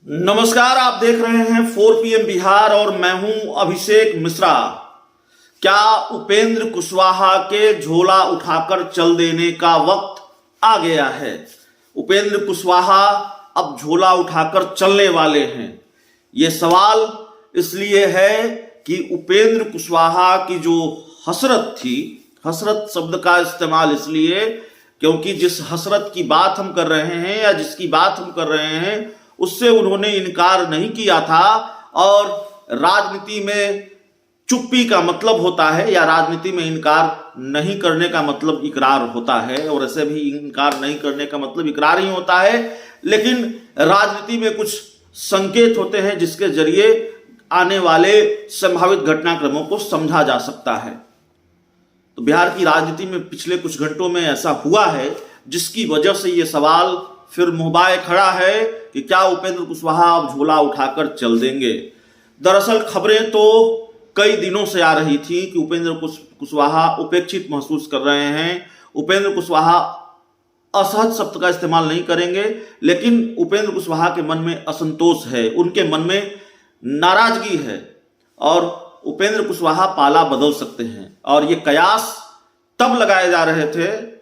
नमस्कार, आप देख रहे हैं 4 PM बिहार और मैं हूं अभिषेक मिश्रा। क्या उपेंद्र कुशवाहा के झोला उठाकर चल देने का वक्त आ गया है? उपेंद्र कुशवाहा अब झोला उठाकर चलने वाले हैं। ये सवाल इसलिए है कि उपेंद्र कुशवाहा की जो हसरत थी, हसरत शब्द का इस्तेमाल इसलिए क्योंकि जिस हसरत की बात हम कर रहे हैं या जिसकी बात हम कर रहे हैं उससे उन्होंने इनकार नहीं किया था। और राजनीति में चुप्पी का मतलब होता है या राजनीति में इनकार नहीं करने का मतलब इकरार होता है, और ऐसे भी इनकार नहीं करने का मतलब इकरार ही होता है। लेकिन राजनीति में कुछ संकेत होते हैं जिसके जरिए आने वाले संभावित घटनाक्रमों को समझा जा सकता है। तो बिहार की राजनीति में पिछले कुछ घंटों में ऐसा हुआ है जिसकी वजह से ये सवाल फिर मुहबाए खड़ा है कि क्या उपेंद्र कुशवाहा अब झोला उठाकर चल देंगे। दरअसल खबरें तो कई दिनों से आ रही थी कि उपेंद्र कुशवाहा उपेक्षित महसूस कर रहे हैं, उपेंद्र कुशवाहा असहज शब्द का इस्तेमाल नहीं करेंगे, लेकिन उपेंद्र कुशवाहा के मन में असंतोष है, उनके मन में नाराजगी है और उपेंद्र कुशवाहा पाला बदल सकते हैं। और ये कयास तब लगाए जा रहे थे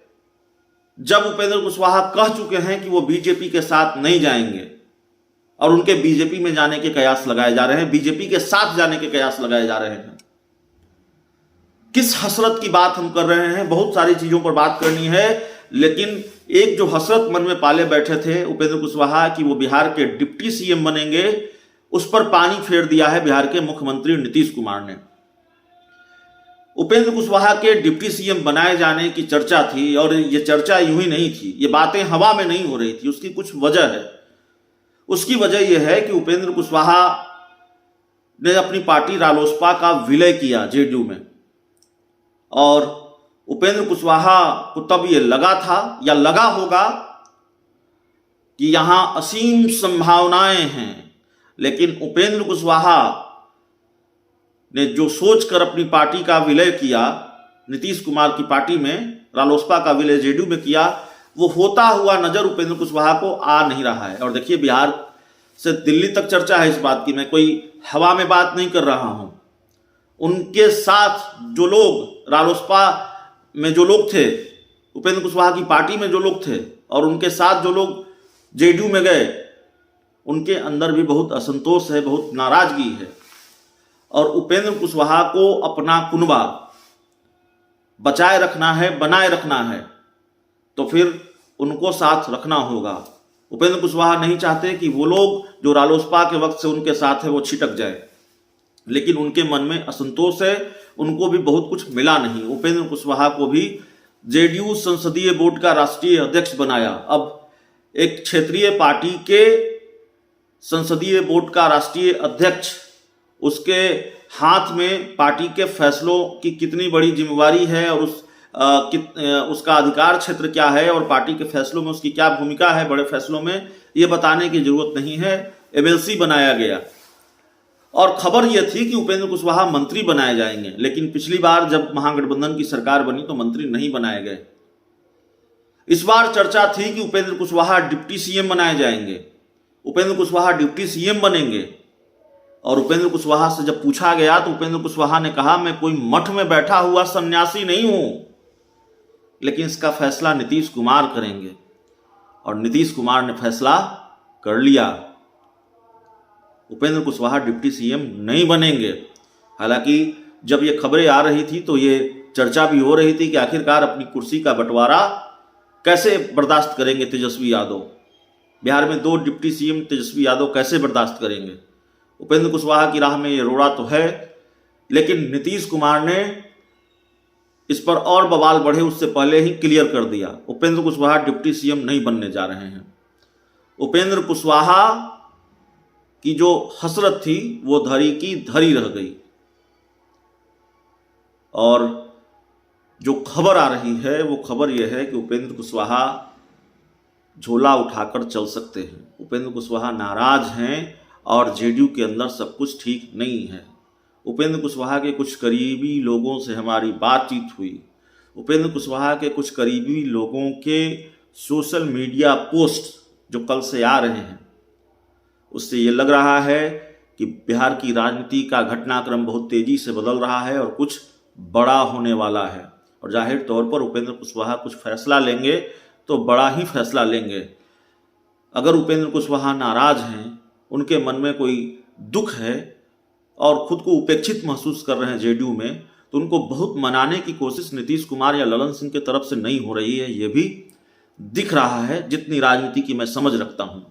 जब उपेंद्र कुशवाहा कह चुके हैं कि वो बीजेपी के साथ नहीं जाएंगे और उनके बीजेपी में जाने के कयास लगाए जा रहे हैं, बीजेपी के साथ जाने के कयास लगाए जा रहे हैं। किस हसरत की बात हम कर रहे हैं? बहुत सारी चीजों पर बात करनी है, लेकिन एक जो हसरत मन में पाले बैठे थे उपेंद्र कुशवाहा कि वो बिहार के डिप्टी सीएम बनेंगे, उस पर पानी फेर दिया है बिहार के मुख्यमंत्री नीतीश कुमार ने। उपेंद्र कुशवाहा के डिप्टी सीएम बनाए जाने की चर्चा थी, और ये चर्चा यूं ही नहीं थी, ये बातें हवा में नहीं हो रही थी। उसकी कुछ वजह है। उसकी वजह यह है कि उपेंद्र कुशवाहा ने अपनी पार्टी रालोसपा का विलय किया जेडीयू में, और उपेंद्र कुशवाहा को तब ये लगा था या लगा होगा कि यहां असीम संभावनाएं हैं। लेकिन उपेंद्र कुशवाहा ने जो सोचकर अपनी पार्टी का विलय किया, नीतीश कुमार की पार्टी में रालोसपा का विलय जेडीयू में किया, वो होता हुआ नजर उपेंद्र कुशवाहा को आ नहीं रहा है। और देखिए, बिहार से दिल्ली तक चर्चा है इस बात की, मैं कोई हवा में बात नहीं कर रहा हूं। उनके साथ जो लोग रालोसपा में जो लोग थे, उपेंद्र कुशवाहा की पार्टी में जो लोग थे, और उनके साथ जो लोग जेडीयू में गए, उनके अंदर भी बहुत असंतोष है, बहुत नाराजगी है। और उपेंद्र कुशवाहा को अपना कुनबा बचाए रखना है, बनाए रखना है, तो फिर उनको साथ रखना होगा। उपेंद्र कुशवाहा नहीं चाहते कि वो लोग जो रालोसपा के वक्त से उनके साथ है वो छिटक जाए, लेकिन उनके मन में असंतोष है, उनको भी बहुत कुछ मिला नहीं। उपेंद्र कुशवाहा को भी जेडीयू संसदीय बोर्ड का राष्ट्रीय अध्यक्ष बनाया। अब एक क्षेत्रीय पार्टी के संसदीय बोर्ड का राष्ट्रीय अध्यक्ष, उसके हाथ में पार्टी के फैसलों की कितनी बड़ी जिम्मेवारी है और उसका अधिकार क्षेत्र क्या है और पार्टी के फैसलों में उसकी क्या भूमिका है, बड़े फैसलों में, ये बताने की जरूरत नहीं है। एमएलसी बनाया गया और खबर यह थी कि उपेंद्र कुशवाहा मंत्री बनाए जाएंगे, लेकिन पिछली बार जब महागठबंधन की सरकार बनी तो मंत्री नहीं बनाए गए। इस बार चर्चा थी कि उपेंद्र कुशवाहा डिप्टी सीएम बनाए जाएंगे, उपेंद्र कुशवाहा डिप्टी सीएम बनेंगे। और उपेंद्र कुशवाहा से जब पूछा गया तो उपेंद्र कुशवाहा ने कहा, मैं कोई मठ में बैठा हुआ सन्यासी नहीं हूं, लेकिन इसका फैसला नीतीश कुमार करेंगे। और नीतीश कुमार ने फैसला कर लिया, उपेंद्र कुशवाहा डिप्टी सीएम नहीं बनेंगे। हालांकि जब ये खबरें आ रही थी तो ये चर्चा भी हो रही थी कि आखिरकार अपनी कुर्सी का बंटवारा कैसे बर्दाश्त करेंगे तेजस्वी यादव। बिहार में 2 डिप्टी सीएम तेजस्वी यादव कैसे बर्दाश्त करेंगे? उपेंद्र कुशवाहा की राह में ये रोड़ा तो है, लेकिन नीतीश कुमार ने इस पर और बवाल बढ़े उससे पहले ही क्लियर कर दिया, उपेंद्र कुशवाहा डिप्टी सीएम नहीं बनने जा रहे हैं। उपेंद्र कुशवाहा की जो हसरत थी वो धरी की धरी रह गई। और जो खबर आ रही है वो खबर यह है कि उपेंद्र कुशवाहा झोला उठाकर चल सकते हैं। उपेंद्र कुशवाहा नाराज हैं और जेडीयू के अंदर सब कुछ ठीक नहीं है। उपेंद्र कुशवाहा के कुछ करीबी लोगों से हमारी बातचीत हुई। उपेंद्र कुशवाहा के कुछ करीबी लोगों के सोशल मीडिया पोस्ट जो कल से आ रहे हैं, उससे ये लग रहा है कि बिहार की राजनीति का घटनाक्रम बहुत तेजी से बदल रहा है और कुछ बड़ा होने वाला है। और जाहिर तौर पर उपेंद्र कुशवाहा कुछ फैसला लेंगे तो बड़ा ही फैसला लेंगे। अगर उपेंद्र कुशवाहा नाराज हैं, उनके मन में कोई दुख है और खुद को उपेक्षित महसूस कर रहे हैं जेडीयू में, तो उनको बहुत मनाने की कोशिश नीतीश कुमार या ललन सिंह की तरफ से नहीं हो रही है, ये भी दिख रहा है जितनी राजनीति की मैं समझ रखता हूँ।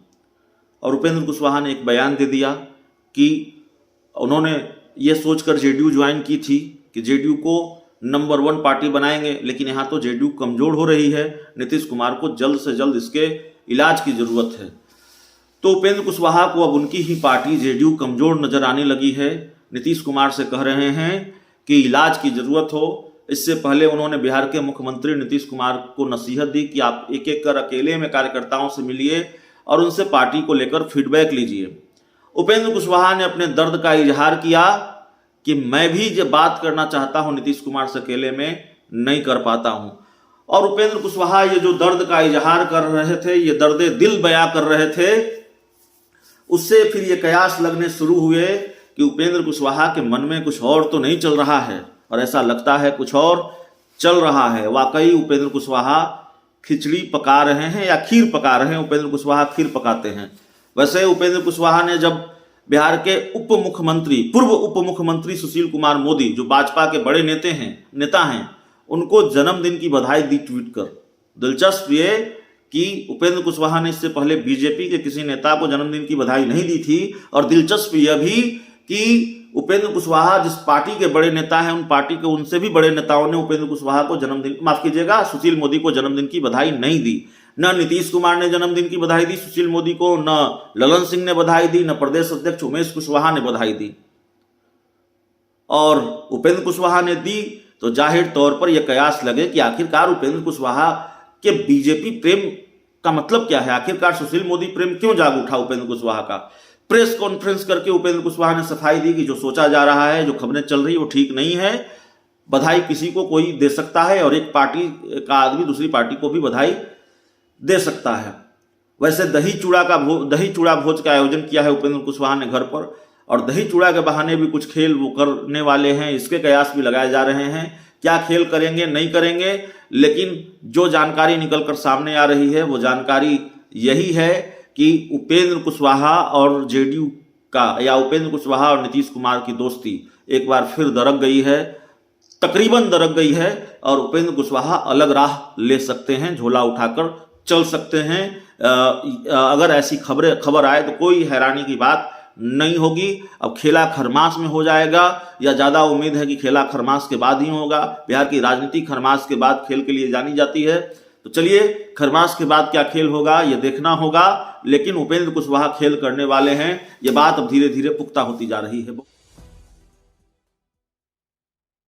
और उपेंद्र कुशवाहा ने एक बयान दे दिया कि उन्होंने ये सोचकर जेडीयू ज्वाइन की थी कि जेडीयू को नंबर 1 पार्टी बनाएंगे, लेकिन यहाँ तो जेडीयू कमजोर हो रही है, नीतीश कुमार को जल्द से जल्द इसके इलाज की जरूरत है। तो उपेंद्र कुशवाहा को अब उनकी ही पार्टी जेडीयू कमजोर नजर आने लगी है। नीतीश कुमार से कह रहे हैं कि इलाज की जरूरत हो। इससे पहले उन्होंने बिहार के मुख्यमंत्री नीतीश कुमार को नसीहत दी कि आप एक एक कर अकेले में कार्यकर्ताओं से मिलिए और उनसे पार्टी को लेकर फीडबैक लीजिए। उपेंद्र कुशवाहा ने अपने दर्द का इजहार किया कि मैं भी जब बात करना चाहता हूं नीतीश कुमार से अकेले में नहीं कर पाता हूं। और उपेंद्र कुशवाहा ये जो दर्द का इजहार कर रहे थे, ये दर्द दिल बयां कर रहे थे, उससे फिर ये कयास लगने शुरू हुए कि उपेंद्र कुशवाहा के मन में कुछ और तो नहीं चल रहा है, और ऐसा लगता है कुछ और चल रहा है। वाकई उपेंद्र कुशवाहा खिचड़ी पका रहे हैं या खीर पका रहे हैं। उपेंद्र कुशवाहा खीर पकाते हैं। वैसे उपेंद्र कुशवाहा ने जब बिहार के पूर्व उप मुख्यमंत्री सुशील कुमार मोदी, जो भाजपा के बड़े नेता हैं, उनको जन्मदिन की बधाई दी ट्वीट कर। दिलचस्प ये कि उपेंद्र कुशवाहा ने इससे पहले बीजेपी के किसी नेता को जन्मदिन की बधाई नहीं दी थी। और दिलचस्प यह भी कि उपेंद्र कुशवाहा जिस पार्टी के बड़े नेता हैं, उन पार्टी के उनसे भी बड़े नेताओं ने उपेंद्र कुशवाहा को सुशील मोदी को जन्मदिन की बधाई नहीं दी। न नीतीश कुमार ने जन्मदिन की बधाई दी सुशील मोदी को, न ललन सिंह ने बधाई दी, न प्रदेश अध्यक्ष उमेश कुशवाहा ने बधाई दी। और उपेंद्र कुशवाहा ने दी तो जाहिर तौर पर यह कयास लगे कि आखिरकार उपेंद्र कुशवाहा के बीजेपी प्रेम का मतलब क्या है, आखिरकार सुशील मोदी प्रेम क्यों जाग उठा उपेंद्र कुशवाहा का। प्रेस कॉन्फ्रेंस करके उपेंद्र कुशवाहा ने सफाई दी कि जो सोचा जा रहा है, जो खबरें चल रही है वो ठीक नहीं है। बधाई किसी को कोई दे सकता है और एक पार्टी का आदमी दूसरी पार्टी को भी बधाई दे सकता है। वैसे दही चूड़ा भोज का आयोजन किया है उपेंद्र कुशवाहा ने घर पर, और दही चूड़ा के बहाने भी कुछ खेल वो करने वाले हैं, इसके कयास भी लगाए जा रहे हैं। क्या खेल करेंगे नहीं करेंगे, लेकिन जो जानकारी निकलकर सामने आ रही है वो जानकारी यही है कि उपेंद्र कुशवाहा और जेडीयू का, या उपेंद्र कुशवाहा और नीतीश कुमार की दोस्ती एक बार फिर दरक गई है, तकरीबन दरक गई है। और उपेंद्र कुशवाहा अलग राह ले सकते हैं, झोला उठाकर चल सकते हैं। अगर ऐसी खबर आए तो कोई हैरानी की बात नहीं होगी। अब खेला खरमास में हो जाएगा, या ज़्यादा उम्मीद है कि खेला खरमास के बाद ही होगा। बिहार की राजनीति खरमास के बाद खेल के लिए जानी जाती है। तो चलिए, खरमास के बाद क्या खेल होगा ये देखना होगा, लेकिन उपेंद्र कुशवाहा खेल करने वाले हैं, ये बात अब धीरे धीरे पुख्ता होती जा रही है।